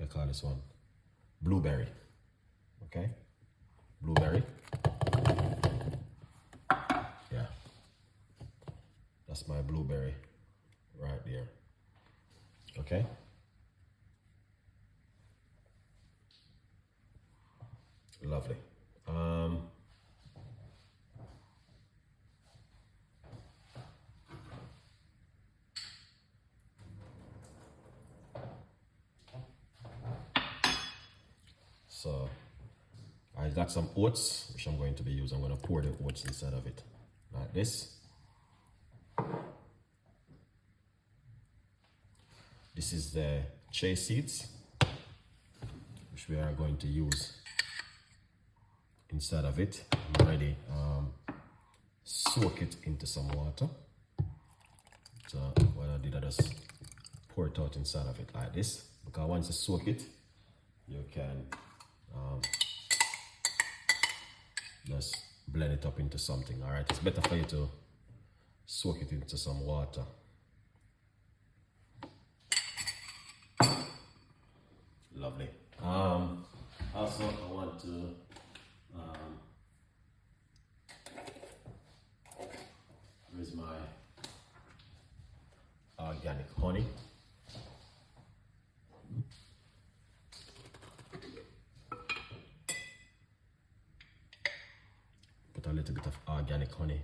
I call this one blueberry. Okay, blueberry. Yeah, that's my blueberry right there. Okay. Lovely. So I got some oats, which I'm going to be using. I'm going to pour the oats inside of it like this. This is the chia seeds, which we are going to use inside of it. I'm already soak it into some water. So what I did, I just pour it out inside of it like this, because once you soak it, you can just blend it up into something. All right, it's better for you to soak it into some water. Lovely. Also, I want to where's my organic honey? Put a little bit of organic honey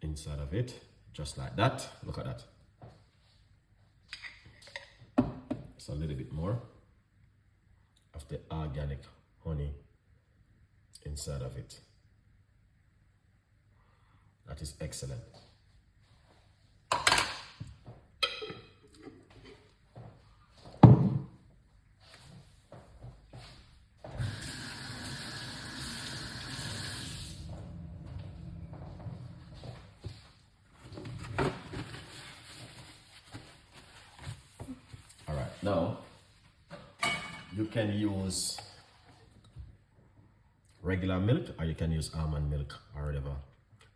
inside of it, just like that. Look at that. It's a little bit more of the organic honey inside of it. That is excellent. All right, now you can use regular milk or you can use almond milk or whatever.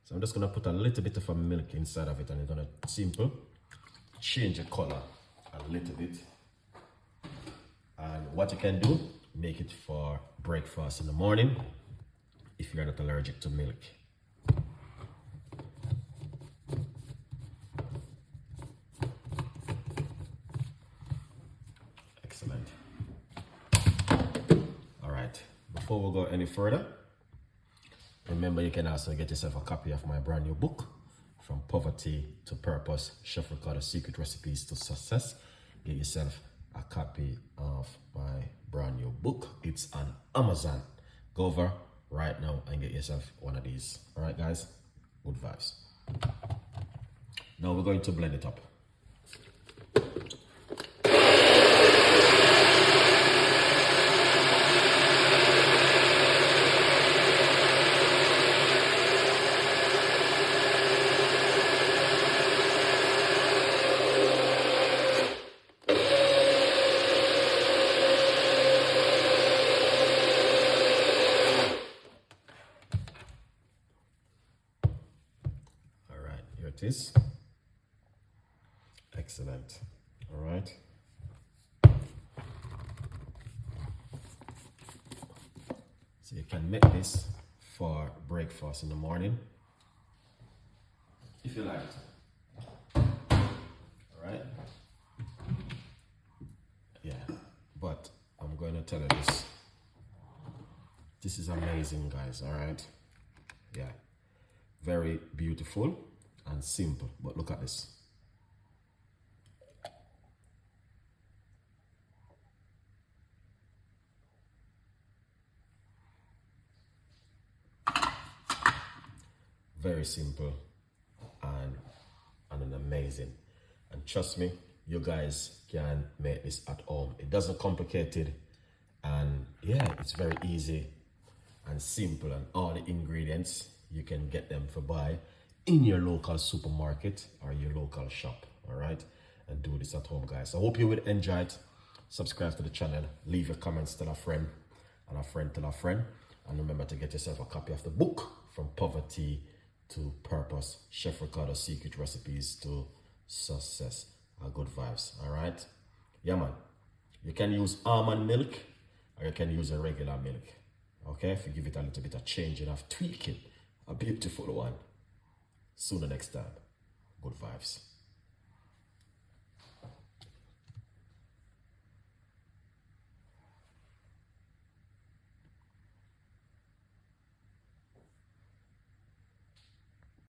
So I'm just gonna put a little bit of a milk inside of it, and it's gonna simple change the color a little bit. And what you can do, make it for breakfast in the morning if you're not allergic to milk. Excellent. All right, before we go any further, remember you can also get yourself a copy of my brand new book, From Poverty to Purpose, Chef Ricardo Secret Recipes to Success. Get yourself a copy of my brand new book. It's on Amazon. Go over right now and get yourself one of these. All right, guys, good vibes. Now we're going to blend it up. It is excellent. All right, so you can make this for breakfast in the morning if you like it. All right, yeah, but I'm going to tell you this is amazing, guys. All right, yeah, very beautiful and simple, but look at this. Very simple and an amazing. And trust me, you guys can make this at home. It doesn't complicate it, and yeah, it's very easy and simple, and all the ingredients you can get them for buy in your local supermarket or your local shop. All right, and do this at home, guys. I hope you will enjoy it. Subscribe to the channel, leave your comments, tell a friend, and a friend tell a friend, and remember to get yourself a copy of the book, From Poverty to Purpose, Chef Ricardo Secret Recipes to Success. Good vibes. All right, Yeah, man. You can use almond milk or you can use a regular milk. Okay, if you give it a little bit of change, enough tweak it. A beautiful one. See you next time. Good vibes.